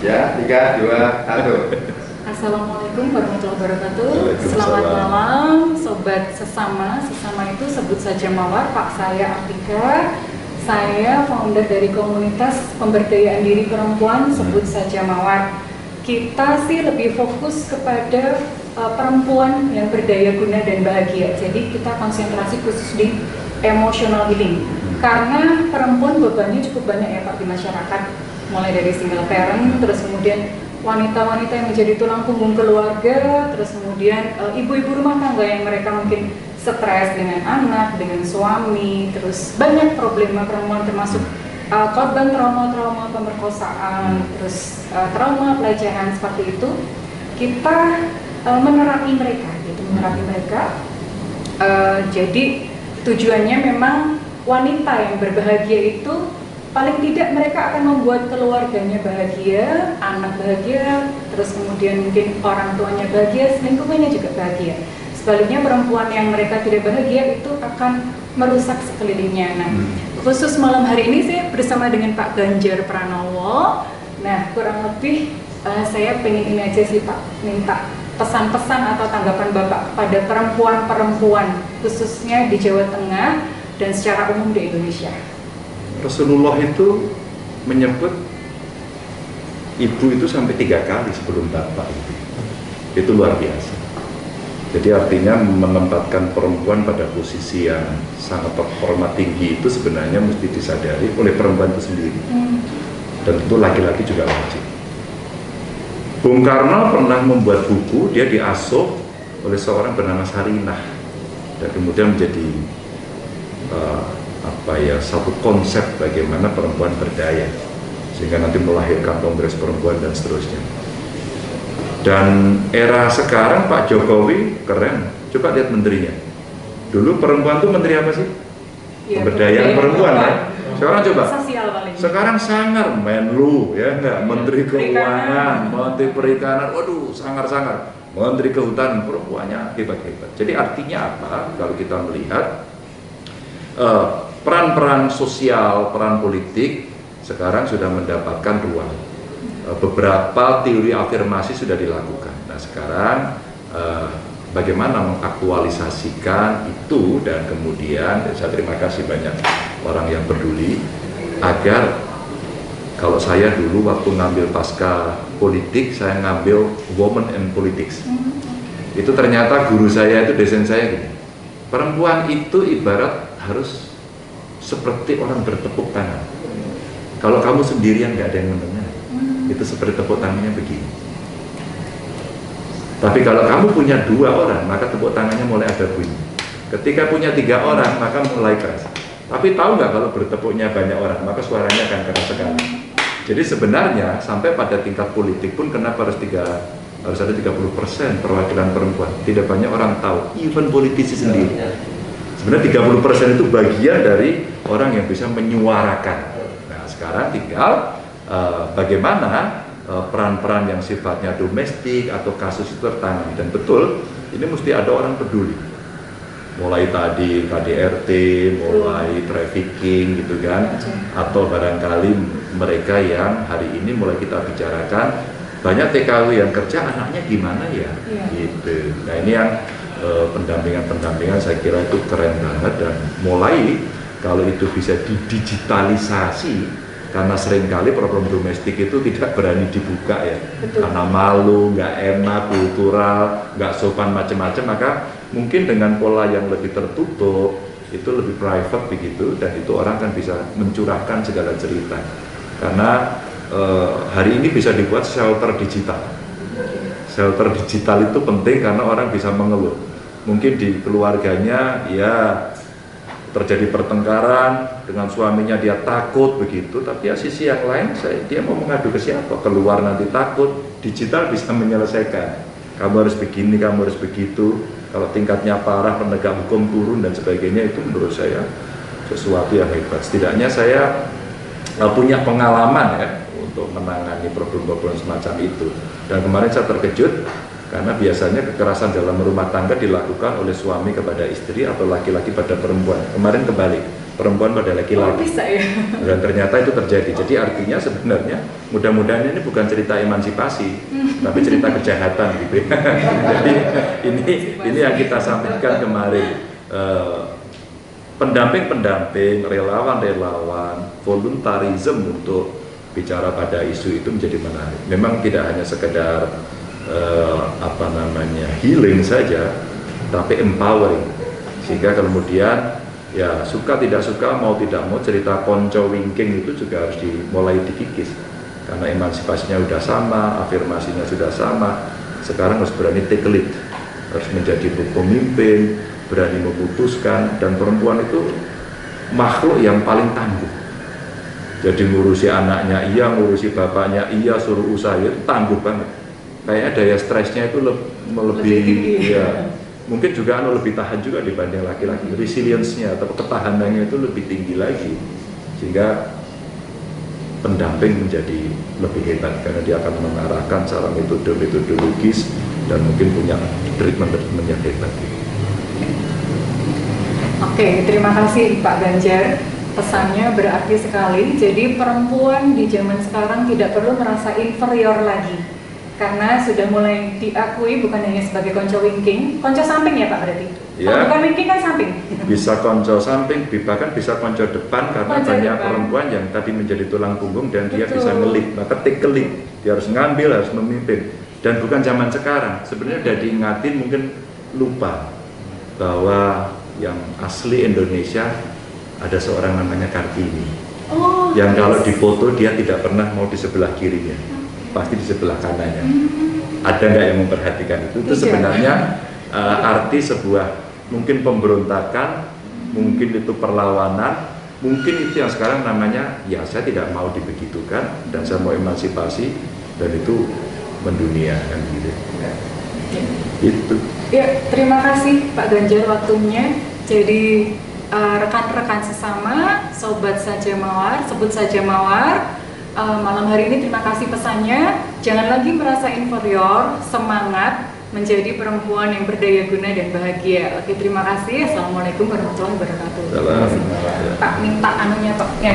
Ya, 3, 2, 1. Assalamualaikum warahmatullahi wabarakatuh. Selamat malam, sobat sesama. Sesama itu sebut saja Mawar. Pak, saya Artika. Saya founder dari komunitas pemberdayaan diri perempuan, sebut saja Mawar. Kita sih lebih fokus kepada perempuan yang berdaya guna dan bahagia. Jadi kita konsentrasi khusus di emotional healing. Karena perempuan bebannya cukup banyak ya Pak di masyarakat. Mulai dari single parent, terus kemudian wanita-wanita yang menjadi tulang punggung keluarga, terus kemudian ibu-ibu rumah tangga yang mereka mungkin stres dengan anak, dengan suami, terus banyak problema perempuan termasuk korban trauma-trauma pemerkosaan, terus trauma pelecehan seperti itu. Kita menerapi mereka, jadi tujuannya memang wanita yang berbahagia itu paling tidak mereka akan membuat keluarganya bahagia, anak bahagia, terus kemudian mungkin orang tuanya bahagia, lingkungannya juga bahagia. Sebaliknya perempuan yang mereka tidak bahagia itu akan merusak sekelilingnya. Nah, khusus malam hari ini saya bersama dengan Pak Ganjar Pranowo. Nah, kurang lebih saya pengen ini aja sih Pak, minta pesan-pesan atau tanggapan Bapak kepada perempuan-perempuan khususnya di Jawa Tengah dan secara umum di Indonesia. Rasulullah itu menyebut ibu itu sampai 3 kali sebelum bapak itu luar biasa. Jadi artinya menempatkan perempuan pada posisi yang sangat terhormat tinggi itu sebenarnya mesti disadari oleh perempuan itu sendiri. Dan itu laki-laki juga wajib. Bung Karno pernah membuat buku, dia diasuh oleh seorang bernama Sarinah dan kemudian menjadi satu konsep bagaimana perempuan berdaya sehingga nanti melahirkan Kongres Perempuan dan seterusnya. Dan era sekarang Pak Jokowi keren, coba lihat menterinya. Dulu perempuan tuh menteri apa sih? Ya, pemberdayaan perempuan ya. Sekarang coba. Sekarang sangar Menlu ya enggak, Menteri Keuangan, Menteri Perikanan, waduh sangar-sangar. Menteri Kehutanan, perempuannya hebat-hebat. Jadi artinya apa? Kalau kita melihat peran-peran sosial, peran politik sekarang sudah mendapatkan ruang. Beberapa teori afirmasi sudah dilakukan. Nah sekarang bagaimana mengaktualisasikan itu dan kemudian saya terima kasih banyak orang yang peduli agar kalau saya dulu waktu ngambil pasca politik saya ngambil Women and Politics. Itu ternyata guru saya itu dosen saya gini. Perempuan itu ibarat harus seperti orang bertepuk tangan. Kalau kamu sendirian nggak ada yang mendengar, itu seperti tepuk tangannya begini. Tapi kalau kamu punya 2 orang, maka tepuk tangannya mulai ada bunyi. Ketika punya 3 orang, maka mulai keras. Tapi tahu nggak kalau bertepuknya banyak orang, maka suaranya akan keras sekali. Jadi sebenarnya sampai pada tingkat politik pun kenapa harus ada 30% perwakilan perempuan? Tidak banyak orang tahu, even politisi sendiri. Sebenarnya 30% itu bagian dari orang yang bisa menyuarakan. Nah sekarang tinggal bagaimana peran-peran yang sifatnya domestik atau kasus itu tertangani. Dan betul, ini mesti ada orang peduli. Mulai tadi KDRT, mulai trafficking gitu kan. Atau barangkali mereka yang hari ini mulai kita bicarakan, banyak TKW yang kerja, anaknya gimana ya? Gitu. Nah ini yang pendampingan saya kira itu keren banget dan mulai kalau itu bisa didigitalisasi karena seringkali problem domestik itu tidak berani dibuka ya. Betul. Karena malu, nggak enak, kultural, nggak sopan macam-macam, maka mungkin dengan pola yang lebih tertutup itu lebih private begitu dan itu orang kan bisa mencurahkan segala cerita karena hari ini bisa dibuat shelter digital. Shelter digital itu penting karena orang bisa mengeluh. Mungkin di keluarganya ya terjadi pertengkaran dengan suaminya, dia takut begitu, tapi ya sisi yang lain dia mau mengadu ke siapa? Keluar nanti takut. Digital bisa menyelesaikan. Kamu harus begini, kamu harus begitu. Kalau tingkatnya parah, penegak hukum turun dan sebagainya, itu menurut saya sesuatu yang hebat. Setidaknya saya punya pengalaman ya untuk menangani problem-problem semacam itu. Dan kemarin saya terkejut karena biasanya kekerasan dalam rumah tangga dilakukan oleh suami kepada istri atau laki-laki pada perempuan. Kemarin kebalik, perempuan pada Oh, laki-laki. bisa ya? Dan ternyata itu terjadi. Jadi artinya sebenarnya mudah-mudahan ini bukan cerita emansipasi, tapi cerita kejahatan gitu. Jadi ini yang kita sampaikan kemarin. Pendamping-pendamping, relawan-relawan, voluntarism untuk bicara pada isu itu menjadi menarik. Memang tidak hanya sekedar healing saja, tapi empowering. Sehingga kemudian ya suka tidak suka, mau tidak mau, cerita konco wingking itu juga harus dimulai dikikis. Karena emansipasinya sudah sama, afirmasinya sudah sama. Sekarang harus berani take lead, harus menjadi pemimpin, berani memutuskan. Dan perempuan itu makhluk yang paling tangguh. Jadi ngurusi anaknya iya, ngurusi bapaknya iya, suruh usaha itu tangguh banget. Kayaknya daya stresnya itu lebih ya, mungkin juga lebih tahan juga dibanding laki-laki. Resilience-nya atau ketahanannya itu lebih tinggi lagi, sehingga pendamping menjadi lebih hebat karena dia akan mengarahkan secara metodologis dan mungkin punya treatment yang hebat. Oke, terima kasih Pak Ganjar. Pesannya berarti sekali. Jadi perempuan di zaman sekarang tidak perlu merasa inferior lagi, karena sudah mulai diakui bukan hanya sebagai konco wingking, konco samping ya Pak berarti? Ya. Bukan wingking kan samping? Bisa konco samping, bahkan bisa konco depan, karena Konco banyak depan. perempuan yang tadi menjadi tulang punggung dan dia Betul. bisa ngelit, maka take lead, dia harus ngambil, harus memimpin. Dan bukan zaman sekarang, sebenarnya udah diingatin mungkin lupa bahwa yang asli Indonesia ada seorang namanya Kartini. Oh, Yang kalau yes. difoto dia tidak pernah mau di sebelah kirinya, pasti di sebelah kanannya. Ada nggak yang memperhatikan itu? Itu Tidak. sebenarnya arti sebuah mungkin pemberontakan, mungkin itu perlawanan, mungkin itu yang sekarang namanya ya saya tidak mau dibegitukan dan saya mau emansipasi, dan itu mendunia kan gitu. Itu. Ya, terima kasih Pak Ganjar waktunya. Jadi rekan-rekan sesama, sobat saja mawar, sebut saja mawar. Malam hari ini terima kasih pesannya. Jangan lagi merasa inferior, semangat menjadi perempuan yang berdaya guna dan bahagia. Oke, terima kasih. Assalamualaikum warahmatullahi wabarakatuh. Salam. Pak minta anunya Pak. Ya.